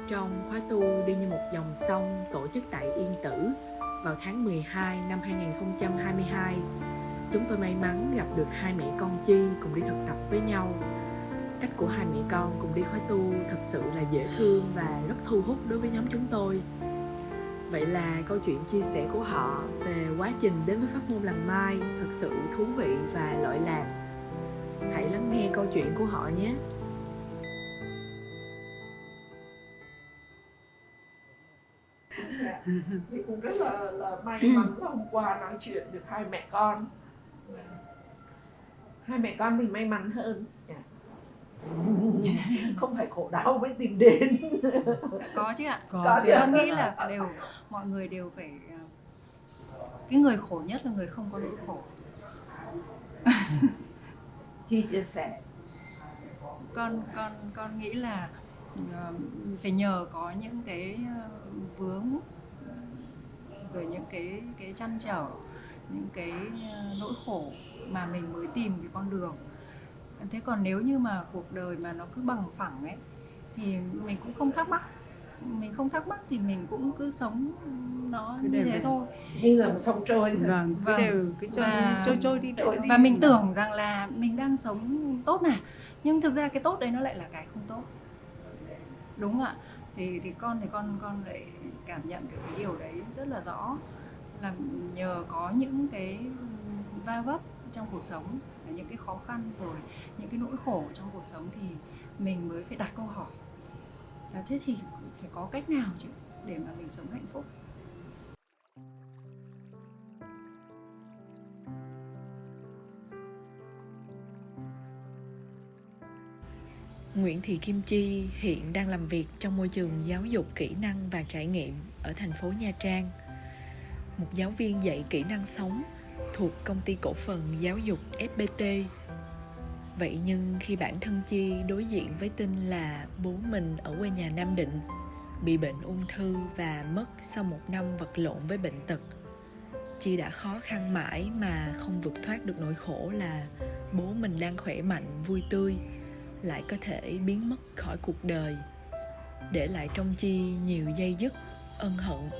trong khóa tu Đi như một dòng sông tổ chức tại Yên Tử vào tháng 12 năm 2022. Chúng tôi may mắn gặp được hai mẹ con Chi cùng đi thực tập với nhau. Cách của hai mẹ con cùng đi khóa tu thật sự là dễ thương và rất thu hút đối với nhóm chúng tôi. Vậy là câu chuyện chia sẻ của họ về quá trình đến với pháp môn lành mai thật sự thú vị và lợi lạc. Hãy lắng nghe câu chuyện của họ nhé. Thì cũng rất là may mắn là hôm qua nói chuyện được hai mẹ con. Hai mẹ con thì may mắn hơn, không phải khổ đau mới tìm đến. Có chứ ạ. Có Chứ chứ. con nghĩ là mọi người đều phải, cái người khổ nhất là người không có nỗi khổ. Chi chia sẻ. Con nghĩ là phải nhờ có những cái vướng, rồi những cái trăn trở, những cái nỗi khổ mà mình mới tìm cái con đường. Thế còn nếu như mà cuộc đời mà nó cứ bằng phẳng ấy thì mình cũng không thắc mắc. Mình không thắc mắc thì mình cũng cứ sống nó cứ như thế đều thôi. Như là một sông trôi. Vâng, cứ đều cứ trôi đi vậy thôi. Và mình tưởng rằng là mình đang sống tốt này, nhưng thực ra cái tốt đấy nó lại là cái không tốt. Đúng không ạ? Thì con lại cảm nhận được cái điều đấy rất là rõ, là nhờ có những cái va vấp trong cuộc sống, những cái khó khăn rồi những cái nỗi khổ trong cuộc sống thì mình mới phải đặt câu hỏi là thế thì phải có cách nào chứ để mà mình sống hạnh phúc. Nguyễn Thị Kim Chi hiện đang làm việc trong môi trường giáo dục kỹ năng và trải nghiệm ở thành phố Nha Trang. Một giáo viên dạy kỹ năng sống thuộc công ty cổ phần giáo dục FPT. Vậy nhưng khi bản thân Chi đối diện với tin là bố mình ở quê nhà Nam Định bị bệnh ung thư và mất sau 1 năm vật lộn với bệnh tật, Chi đã khó khăn mãi mà không vượt thoát được nỗi khổ là bố mình đang khỏe mạnh, vui tươi lại có thể biến mất khỏi cuộc đời, để lại trong Chi nhiều dây dứt, ân hận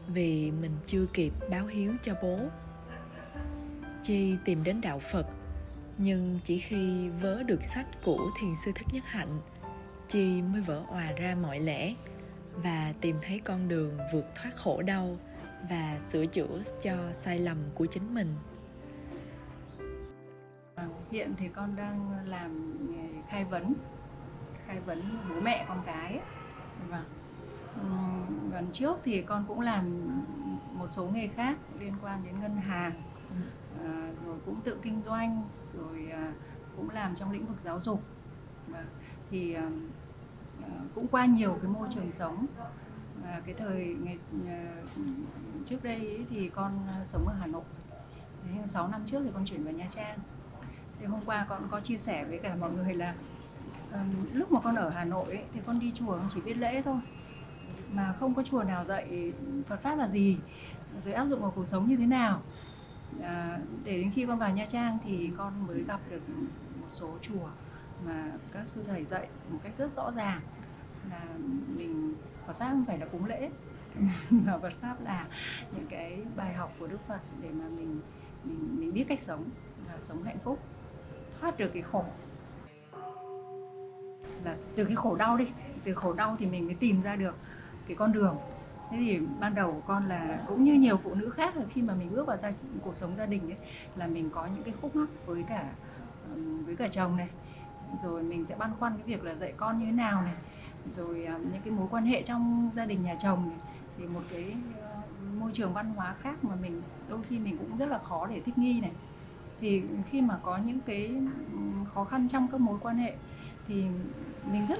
vì mình chưa kịp báo hiếu cho bố. Chi tìm đến đạo Phật, nhưng chỉ khi vớ được sách của Thiền sư Thích Nhất Hạnh, Chi mới vỡ òa ra mọi lẽ và tìm thấy con đường vượt thoát khổ đau và sửa chữa cho sai lầm của chính mình. Hiện thì con đang làm nghề khai vấn bố mẹ con cái. Vâng. Gần trước thì con cũng làm một số nghề khác liên quan đến ngân hàng, rồi cũng tự kinh doanh, rồi cũng làm trong lĩnh vực giáo dục. Thì cũng qua nhiều cái môi trường sống. Cái thời trước đây ấy thì con sống ở Hà Nội. Thế 6 năm trước thì con chuyển vào Nha Trang. Thì hôm qua con có chia sẻ với cả mọi người là lúc mà con ở Hà Nội ấy, thì con đi chùa con chỉ biết lễ thôi, mà không có chùa nào dạy Phật pháp là gì, rồi áp dụng vào cuộc sống như thế nào. Để đến khi con vào Nha Trang thì con mới gặp được một số chùa mà các sư thầy dạy một cách rất rõ ràng là Phật pháp không phải là cúng lễ, mà Phật pháp là những cái bài học của Đức Phật để mà mình biết cách sống và sống hạnh phúc, thoát được cái khổ. Là từ cái khổ đau từ khổ đau thì mình mới tìm ra được cái con đường. Thế thì ban đầu của con là cũng như nhiều phụ nữ khác, là khi mà mình bước vào cuộc sống gia đình ấy, là mình có những cái khúc mắc với cả chồng này, rồi mình sẽ băn khoăn cái việc là dạy con như thế nào này, rồi những cái mối quan hệ trong gia đình nhà chồng này, thì một cái môi trường văn hóa khác mà đôi khi mình cũng rất là khó để thích nghi này. Thì khi mà có những cái khó khăn trong các mối quan hệ thì mình rất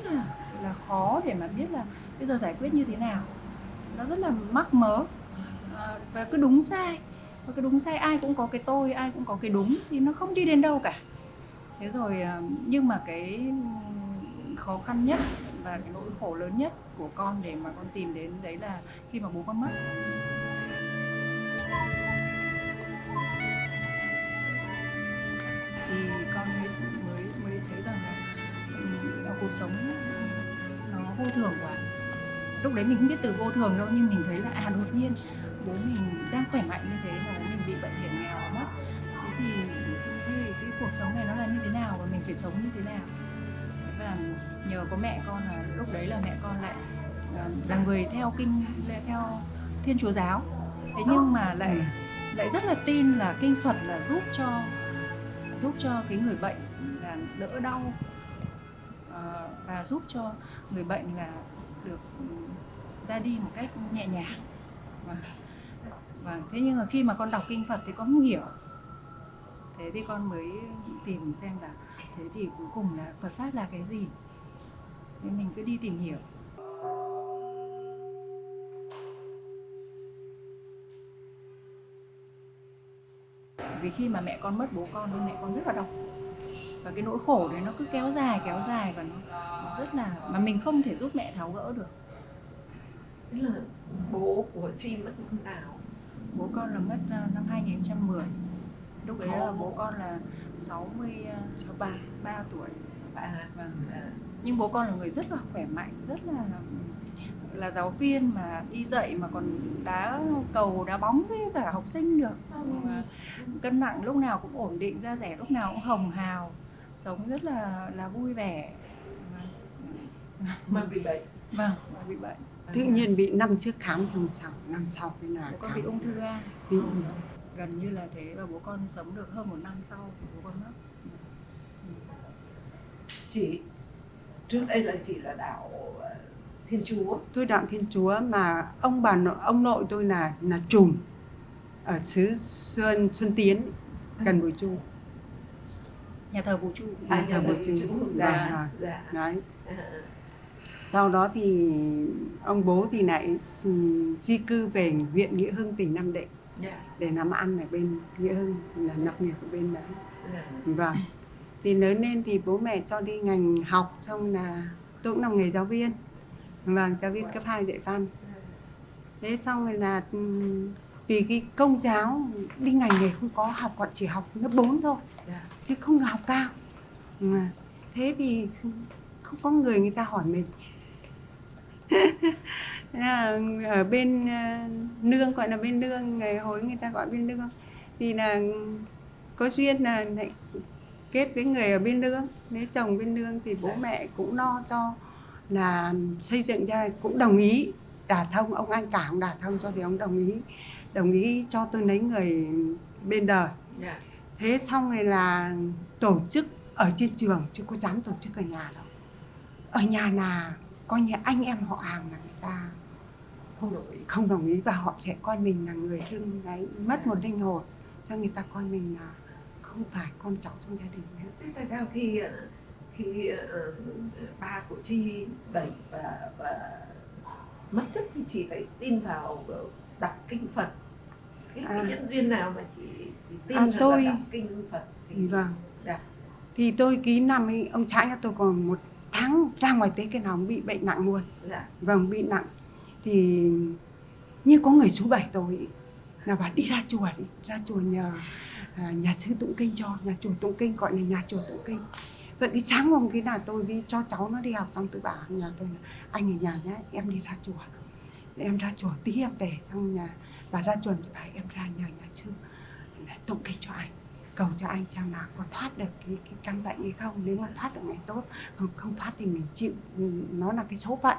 là khó để mà biết là bây giờ giải quyết như thế nào. Nó rất là mắc mớ, và cứ đúng sai, và cái đúng sai ai cũng có cái tôi, ai cũng có cái đúng, thì nó không đi đến đâu cả. Thế rồi nhưng mà cái khó khăn nhất và cái nỗi khổ lớn nhất của con để mà con tìm đến đấy là khi mà bố con mất. Thì con mới thấy rằng là cuộc sống nó vô thường quá, lúc đấy mình không biết từ vô thường đâu, nhưng mình thấy là đột nhiên bố mình đang khỏe mạnh như thế mà bố mình bị bệnh hiểm nghèo mất. Thế thì cái cuộc sống này nó là như thế nào và mình phải sống như thế nào. Và nhờ có mẹ con là lúc đấy là mẹ con lại là người theo Thiên Chúa giáo. Thế nhưng mà lại rất là tin là kinh Phật là giúp cho cái người bệnh là đỡ đau, và giúp cho người bệnh là được ra đi một cách nhẹ nhàng. Và thế nhưng mà khi mà con đọc kinh Phật thì con không hiểu. Thế thì con mới tìm xem là thế thì cuối cùng là Phật pháp là cái gì. Nên mình cứ đi tìm hiểu. Vì khi mà mẹ con mất bố con nên mẹ con rất là đau. Và cái nỗi khổ đấy nó cứ kéo dài và nó rất là, mà mình không thể giúp mẹ tháo gỡ được. Thế là bố của chị mất năm nào? Bố con là mất năm 2010. Lúc đấy là bố con là 63 tuổi. Vâng. Nhưng bố con là người rất là khỏe mạnh, rất là giáo viên mà đi dạy mà còn đá cầu đá bóng với cả học sinh được. Cân nặng lúc nào cũng ổn định, da dẻ lúc nào cũng hồng hào, sống rất là vui vẻ. Mà bị bệnh. Vâng, mà bị bệnh. Tự nhiên bị năm trước khám thì năm sau cái nào bố con bị ung thư gan. Bị Gần như là thế, và bố con sống được hơn 1 năm sau bố con mất. Chị trước đây là chị là đạo Thiên Chúa. Tôi đạo Thiên Chúa mà ông nội tôi là trùm ở xứ Xuân Tiến gần Bùi Chu. Nhà thờ Bùi Chu. Nhà thờ Bùi Chu. Dạ. Đấy. Sau đó thì ông bố thì lại di cư về huyện Nghĩa Hưng, tỉnh Nam Định để làm ăn ở bên Nghĩa Hưng, là lập nghiệp ở bên đấy. Vâng. Thì lớn lên thì bố mẹ cho đi ngành học, xong là tôi cũng làm nghề giáo viên. Vâng, giáo viên cấp 2 dạy văn. Thế xong rồi là vì cái công giáo đi ngành này không có học, còn chỉ học lớp 4 thôi, chứ không được học cao. Thế thì không có người ta hỏi mình. Ở bên nương, gọi là bên nương, ngày hồi người ta gọi bên nương, thì là có duyên là lại kết với người ở bên nương, lấy chồng bên nương thì bố mẹ cũng lo cho là xây dựng ra, cũng đồng ý đả thông, ông anh cả ông đả thông cho thì ông đồng ý cho tôi lấy người bên đời. Thế xong rồi là tổ chức ở trên trường chứ có dám tổ chức ở nhà đâu. Ở nhà là coi như anh em họ hàng là người ta không đồng ý, và họ sẽ coi mình là người thương đấy, mất một linh hồn, cho người ta coi mình là không phải con cháu trong gia đình nữa. Thế tại sao khi ba của chị bệnh và mất tích thì chị lại tin vào đọc kinh Phật? Cái nhân duyên nào mà chị tin là đọc kinh Phật thì vâng. Thì tôi ký năm ấy, ông xã nhà tôi còn 1 tháng ra ngoài Tết cái nào bị bệnh nặng luôn. Vâng, bị nặng. Thì như có người số 7 tôi là bảo đi ra chùa nhờ nhà sư tụng kinh cho, nhà chùa tụng kinh, gọi là nhà chùa tụng kinh. Vậy cái sáng hôm cái là tôi đi cho cháu nó đi học, xong tôi bảo nhà tôi là anh ở nhà nhé, em đi ra chùa. Em ra chùa tí em về, xong nhà bà ra chùa thì bảo em ra nhờ nhà sư tụng kinh cho anh, cầu cho anh xem nào có thoát được cái căn bệnh hay không. Nếu mà thoát được ngày tốt, không thoát thì mình chịu, nó là cái số phận.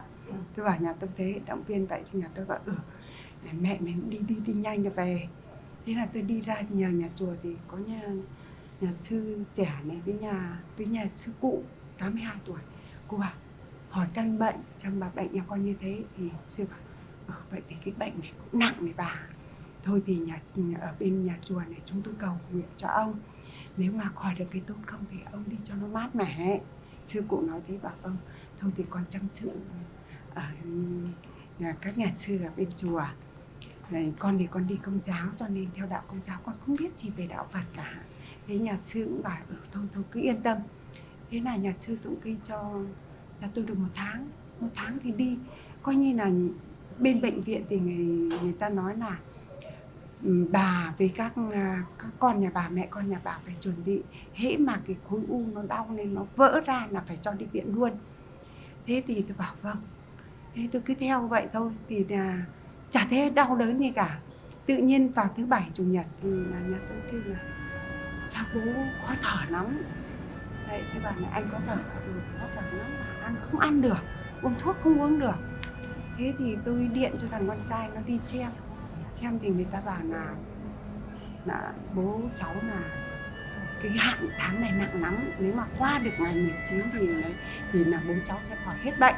Tôi bảo nhà tôi thế, động viên vậy, thì nhà tôi bảo mẹ mình đi nhanh rồi về. Thế là tôi đi ra nhờ nhà chùa thì có nhà sư trẻ này với nhà sư cụ 82 tuổi. Cô bảo hỏi căn bệnh, trong bà bệnh nhà con như thế, thì sư bảo vậy thì cái bệnh này cũng nặng này bà. Thôi thì ở bên nhà chùa này chúng tôi cầu nguyện cho ông, nếu mà khỏi được cái tốt không thì ông đi cho nó mát mẻ. Sư cụ nói thế, bảo thôi thì con chăm sự ở các nhà sư ở bên chùa. Con thì con đi công giáo, cho nên theo đạo công giáo con không biết gì về đạo Phật cả. Thế nhà sư cũng bảo thôi cứ yên tâm. Thế là nhà sư tụng kinh cho là tôi được 1 tháng. 1 tháng thì đi, coi như là bên bệnh viện thì người ta nói là bà với các con nhà bà, mẹ con nhà bà phải chuẩn bị, hễ mà cái khối u nó đau nên nó vỡ ra là phải cho đi viện luôn. Thế thì tôi bảo vâng. Thế tôi cứ theo vậy thôi, thì là chả thấy đau đớn gì cả. Tự nhiên vào thứ bảy chủ nhật thì là nhà tôi kêu là sao bố khó thở lắm. Đấy, thế bảo là anh có thở, khó thở lắm mà ăn không ăn được, uống thuốc không uống được. Thế thì tôi điện cho thằng con trai nó đi xem thì người ta bảo là bố cháu là cái hạn tháng này nặng lắm, nếu mà qua được ngày 19 thì là bố cháu sẽ khỏi hết bệnh.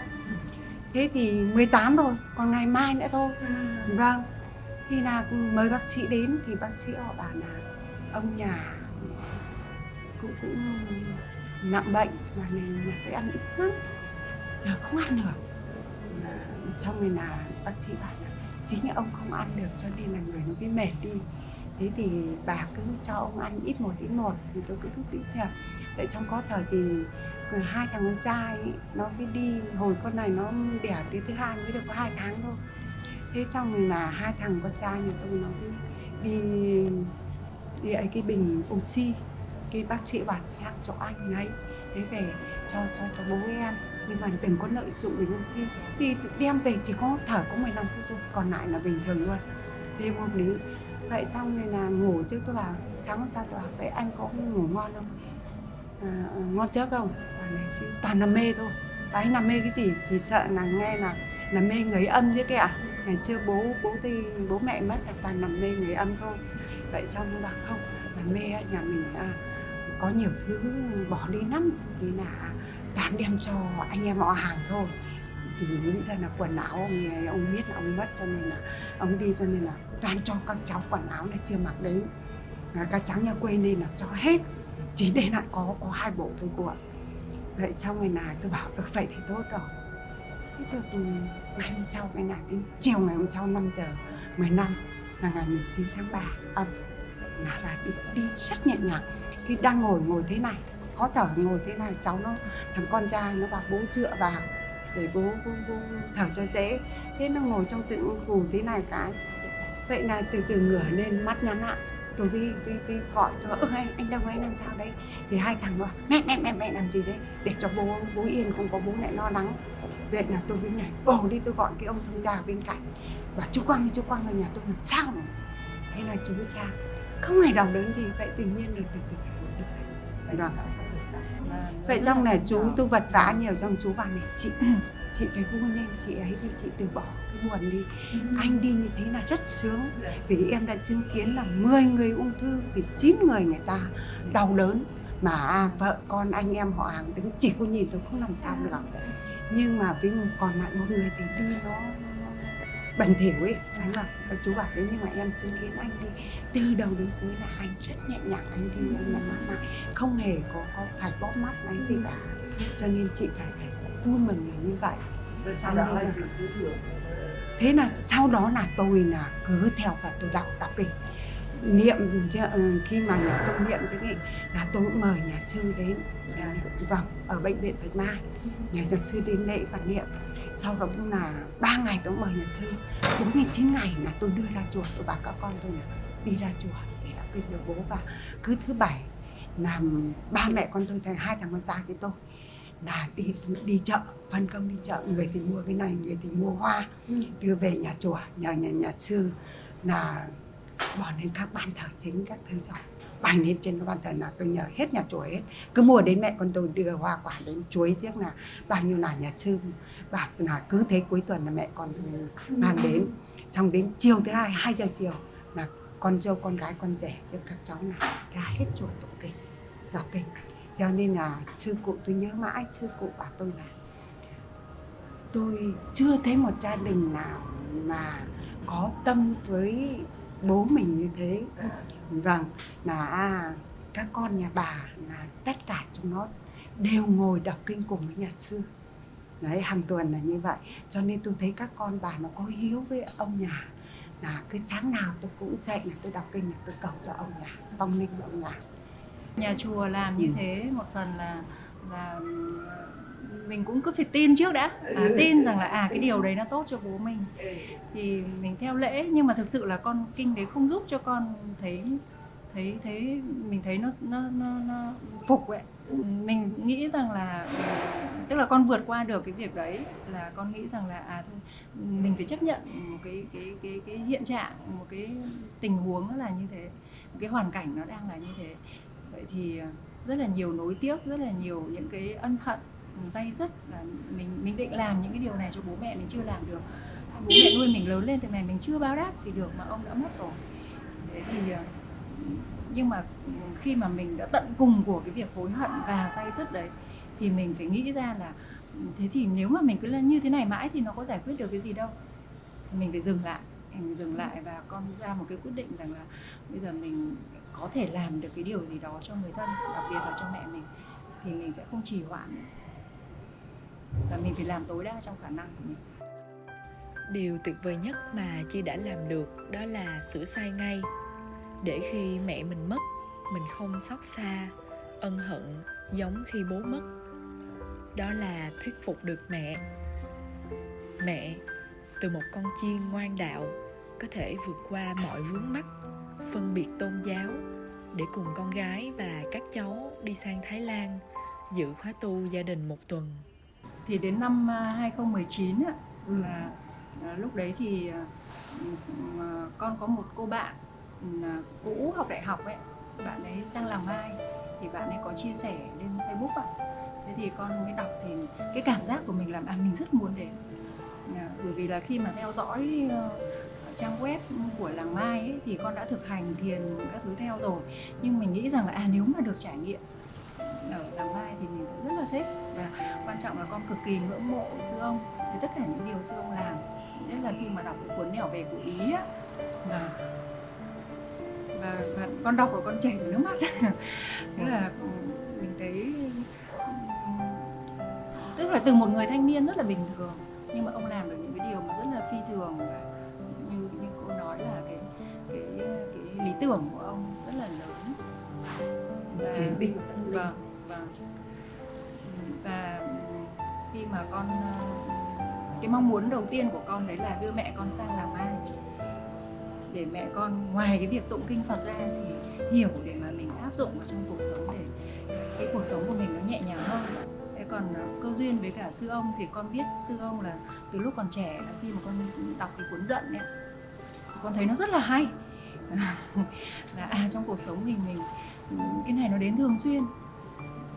Thế thì 18 rồi, còn ngày mai nữa thôi. Vâng, thì là mời bác sĩ đến thì bác sĩ họ bảo là ông nhà cũng nặng bệnh mà nên là phải ăn ít lắm, giờ không ăn được. Xong rồi là bác sĩ bảo là chính là ông không ăn được cho nên là người nó bị mệt đi. Thế thì bà cứ cho ông ăn ít một thì tôi cứ đút ít theo. Vậy xong có thời thì hai thằng con trai nó mới đi, hồi con này nó đẻ đứa thứ hai mới được có 2 tháng thôi. Thế xong rồi là hai thằng con trai nhà tôi nó đi ấy cái bình oxy, cái bác sĩ bảo sang chỗ anh ấy, thế về cho bố em, nhưng mà đừng có lợi dụng bình oxy. Thì đem về chỉ có thở có 15 phút thôi, còn lại là bình thường luôn. Đêm hôm đấy vậy xong rồi là ngủ trước, tôi bảo sáng hôm sau tôi bảo vậy anh có ngủ ngon không, ngon trước không, bà này chứ toàn nằm mê thôi. Bà ấy nằm mê cái gì thì sợ là nghe là mê người âm chứ kìa. Ngày xưa bố mẹ mất là toàn nằm mê người âm thôi. Vậy xong nó bảo không, là mê nhà mình có nhiều thứ bỏ đi lắm, thì là toàn đem cho anh em họ hàng thôi. Thì nghĩ ra là quần áo ông biết là ông mất cho nên là ông đi, cho nên là toàn cho các cháu quần áo này chưa mặc đến, các cháu nhà quê nên là cho hết, chỉ để lại có 2 bộ thôi của. Vậy xong rồi là tôi bảo vậy thì tốt rồi. Thế được ngày hôm sau, cái này đến chiều ngày hôm sau 5 giờ 15 là ngày 19 tháng 3 âm, là đi rất nhẹ nhàng. Khi đang ngồi thế này, khó thở ngồi thế này, cháu nó, thằng con trai nó bảo bố dựa vào để bố thở cho dễ. Thế nó ngồi trong tự ngủ thế này cái, vậy là từ từ ngửa lên, mắt nhắm lại. Tôi với gọi, tôi bảo anh đâu anh làm sao đấy. Thì hai thằng nó bảo mẹ làm gì đấy, để cho bố yên, không có bố lại lo lắng. Vậy là tôi với nhảy bồ đi, tôi gọi cái ông thông gia ở bên cạnh, bảo chú Quang ở nhà tôi làm sao rồi. Thế là chú sang, không hề đau đớn gì. Vậy tự nhiên được vậy rồi. Vậy xong này chú tôi vật vã nhiều, xong chú bảo này chị phải vui lên, chị ấy thì chị từ bỏ cái buồn đi. Anh đi như thế là rất sướng, vì em đã chứng kiến là 10 người ung thư thì 9 người ta đau đớn, mà vợ con anh em họ hàng đứng chỉ có nhìn tôi không làm sao được. Nhưng mà với còn lại một người thì đi nó bẩn thỉu ấy. Anh bảo chú bảo thế, nhưng mà em chứng kiến anh đi từ đầu đến cuối là anh rất nhẹ nhàng, anh đi anh nhắm mắt lại, không hề có phải bóp mắt anh gì cả. Cho nên chị phải vui mừng là như vậy. Và sau đó là chị cứ thử. Thế là sau đó là tôi là cứ theo và tôi đọc kinh niệm. Khi mà nhà tôi niệm thế này là tôi cũng mời nhà sư đến, vâng, ở bệnh viện Bạch Mai, nhà sư đến lễ và niệm. Sau đó cũng là 3 ngày tôi mời nhà sư, 49 ngày là tôi đưa ra chùa, tôi bảo các con tôi là đi ra chùa để đọc kinh cho bố. Và cứ thứ bảy làm ba mẹ con tôi, hai thằng con trai với tôi là đi chợ, phân công đi chợ, người thì mua cái này, người thì mua hoa, đưa về nhà chùa, nhờ nhà sư là bỏ lên các ban thờ chính, các thứ rồi bày lên trên ban thờ, là tôi nhờ hết nhà chùa hết, cứ mua đến mẹ con tôi đưa hoa quả đến chuối trước là bao nhiêu là nhà sư bảo là cứ thế cuối tuần là mẹ con tôi mang đến. Xong đến chiều thứ 2 giờ chiều là con dâu con gái con rể cho các cháu là ra hết chùa tụng kinh, đọc kinh. Cho nên là sư cụ tôi nhớ mãi, sư cụ bảo tôi là tôi chưa thấy một gia đình nào mà có tâm với bố mình như thế. Vâng, là các con nhà bà là tất cả chúng nó đều ngồi đọc kinh cùng với nhà sư. Đấy, hàng tuần là như vậy. Cho nên tôi thấy các con bà nó có hiếu với ông nhà, là cái sáng nào tôi cũng dậy là tôi đọc kinh, là tôi cầu cho ông nhà, vong linh ông nhà. Nhà chùa làm như thế một phần là mình cũng cứ phải tin trước đã, tin rằng là cái điều đấy nó tốt cho bố mình thì mình theo lễ. Nhưng mà thực sự là con kinh đấy không giúp cho con thấy thấy mình thấy nó Phục ấy. mình nghĩ rằng là tức là con vượt qua được cái việc đấy, là con nghĩ rằng là thôi mình phải chấp nhận một cái hiện trạng, một cái tình huống nó là như thế, một cái hoàn cảnh nó đang là như thế. Vậy thì rất là nhiều nối tiếc, rất là nhiều những cái ân hận day dứt là mình định làm những cái điều này cho bố mẹ mình chưa làm được. Bố mẹ nuôi mình lớn lên từ này mình chưa báo đáp gì được mà ông đã mất rồi. Thế thì nhưng mà khi mà mình đã tận cùng của cái việc hối hận và day dứt đấy thì mình phải nghĩ ra là thế thì nếu mà mình cứ làm như thế này mãi thì nó có giải quyết được cái gì đâu. Thì mình phải dừng lại và con ra một cái quyết định rằng là bây giờ mình có thể làm được cái điều gì đó cho người thân, đặc biệt là cho mẹ mình, thì mình sẽ không trì hoãn nữa. Và mình phải làm tối đa trong khả năng của mình. Điều tuyệt vời nhất mà Chi đã làm được đó là sửa sai ngay, để khi mẹ mình mất, mình không xót xa, ân hận giống khi bố mất. Đó là thuyết phục được mẹ. Mẹ, từ một con chiên ngoan đạo, có thể vượt qua mọi vướng mắc, phân biệt tôn giáo, để cùng con gái và các cháu đi sang Thái Lan, dự khóa tu gia đình 1 tuần. Thì đến năm 2019 á, là lúc đấy thì con có một cô bạn cũ học đại học ấy, bạn ấy sang Làng Mai thì bạn ấy có chia sẻ lên Facebook ạ. Thế thì con mới đọc thì cái cảm giác của mình là mình rất muốn đến. Bởi vì là khi mà theo dõi trang web của Làng Mai ấy, thì con đã thực hành thiền các thứ theo rồi, nhưng mình nghĩ rằng là nếu mà được trải nghiệm ở Làng Mai thì mình sẽ rất là thích. Và quan trọng là con cực kỳ ngưỡng mộ sư ông, thì tất cả những điều sư ông làm, nhất là khi mà đọc cái cuốn Nẻo Về của Ý á, và con đọc và con chảy nước mắt. Tức là mình thấy tức là từ một người thanh niên rất là bình thường nhưng mà ông làm được những cái điều mà rất là phi thường, và như cô nói là cái lý tưởng của ông rất là lớn. Chiến binh. Và khi mà con cái mong muốn đầu tiên của con đấy là đưa mẹ con sang Làng Mai, để mẹ con ngoài cái việc tụng kinh Phật ra thì hiểu để mà mình áp dụng vào trong cuộc sống, để cái cuộc sống của mình nó nhẹ nhàng hơn. Thế còn cơ duyên với cả sư ông thì con biết sư ông là từ lúc còn trẻ, khi mà con đọc cái cuốn Giận ấy, con thấy nó rất là hay. Là trong cuộc sống mình cái này nó đến thường xuyên.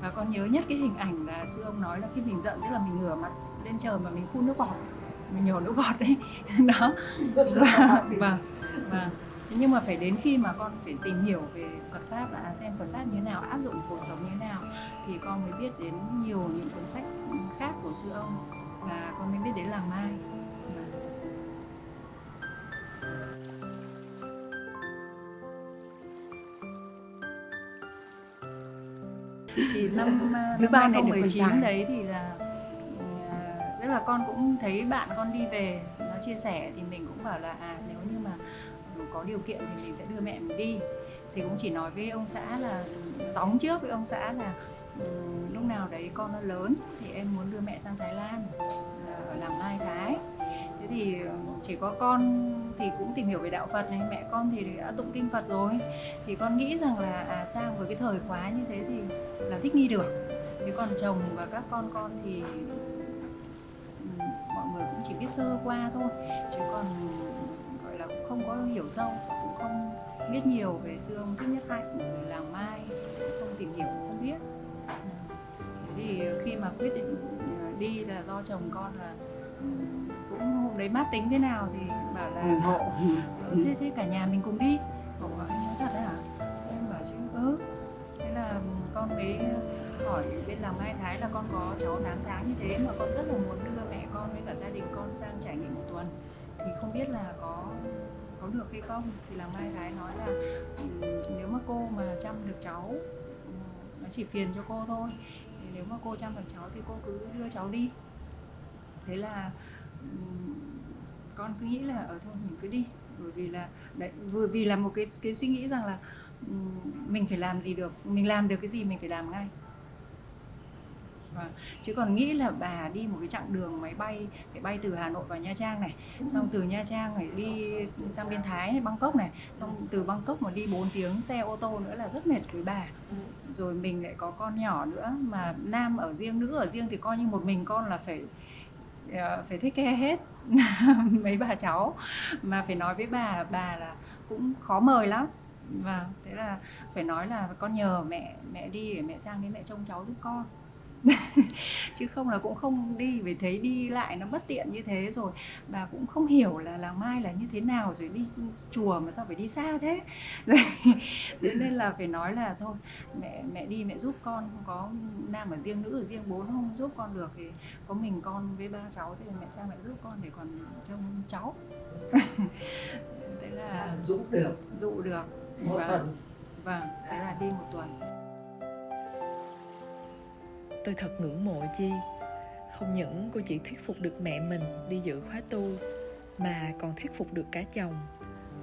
Và con nhớ nhất cái hình ảnh là sư ông nói là khi mình giận, tức là mình ngửa mặt lên trời mà mình phun nước bọt, mình nhổ nước bọt đấy. Đó. Vâng. Nhưng mà phải đến khi mà con phải tìm hiểu về Phật Pháp, là xem Phật Pháp như thế nào, áp dụng cuộc sống như thế nào, thì con mới biết đến nhiều những cuốn sách khác của sư ông, và con mới biết đến Làng Mai. Thì năm 2019 đấy thì là tức là con cũng thấy bạn con đi về nó chia sẻ, thì mình cũng bảo là nếu như mà có điều kiện thì mình sẽ đưa mẹ mình đi. Thì cũng chỉ nói với ông xã là gióng trước với ông xã là lúc nào đấy con nó lớn thì em muốn đưa mẹ sang Thái Lan ở Làng Mai Thái. Thế thì chỉ có con thì cũng tìm hiểu về đạo Phật này, mẹ con thì đã tụng kinh Phật rồi, thì con nghĩ rằng là sang với cái thời khóa như thế thì là thích nghi được. Thế còn chồng và các con thì mọi người cũng chỉ biết sơ qua thôi, chứ còn gọi là cũng không có hiểu sâu, cũng không biết nhiều về sư ông Thích Nhất Hạnh rồi Làng Mai, không tìm hiểu, không biết. Thế thì khi mà quyết định đi là do chồng con là cũng hôm đấy mát tính thế nào thì bảo là ủng hộ. Thế cả nhà mình cùng đi. Cậu bảo anh nói thật đấy hả? Em bảo chứ thế là con mới hỏi bên Làng Mai Thái là con có cháu 8 tháng như thế mà con rất là muốn đưa mẹ con với cả gia đình con sang trải nghiệm 1 tuần, thì không biết là có được hay không. Thì Làng Mai Thái nói là nếu mà cô mà chăm được cháu, nó chỉ phiền cho cô thôi, thì nếu mà cô chăm được cháu thì cô cứ đưa cháu đi. Thế là con cứ nghĩ là thôi mình cứ đi, bởi vì là một cái suy nghĩ rằng là mình phải làm gì được, mình làm được cái gì mình phải làm ngay. Chứ còn nghĩ là bà đi một cái chặng đường máy bay, phải bay từ Hà Nội vào Nha Trang này, xong từ Nha Trang phải đi sang bên Thái này, Bangkok này, xong từ Bangkok mà đi 4 tiếng xe ô tô nữa là rất mệt với bà. Rồi mình lại có con nhỏ nữa, mà nam ở riêng, nữ ở riêng thì coi như một mình con là phải take care hết mấy bà cháu, mà phải nói với bà là cũng khó mời lắm. Và thế là phải nói là con nhờ mẹ đi để mẹ sang đấy mẹ trông cháu giúp con. Chứ không là cũng không đi, vì thấy đi lại nó bất tiện như thế. Rồi bà cũng không hiểu là làng Mai là như thế nào, rồi đi chùa mà sao phải đi xa thế. Thế nên là phải nói là thôi mẹ đi mẹ giúp con, không có nam ở riêng, nữ ở riêng, bố nó không giúp con được thì có mình con với ba cháu thì mẹ sang mẹ giúp con để còn trông cháu. Thế là dụ được một tuần. Vâng, thế là đi một tuần. Tôi thật ngưỡng mộ Chi. Không những cô chị thuyết phục được mẹ mình đi dự khóa tu, mà còn thuyết phục được cả chồng,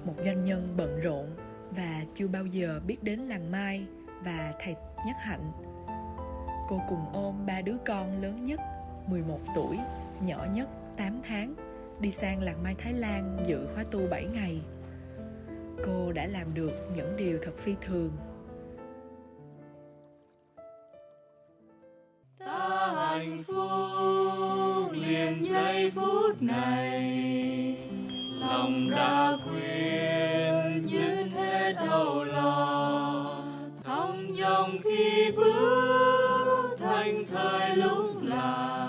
một doanh nhân bận rộn và chưa bao giờ biết đến làng Mai, và thầy Nhất Hạnh. Cô cùng ôm 3 đứa con lớn nhất 11 tuổi, nhỏ nhất 8 tháng, đi sang làng Mai Thái Lan dự khóa tu 7 ngày. Cô đã làm được những điều thật phi thường. Ta hạnh phúc liền giây phút này, lòng đã quên dứt hết âu lo, thong dong khi bước thanh thời lúc là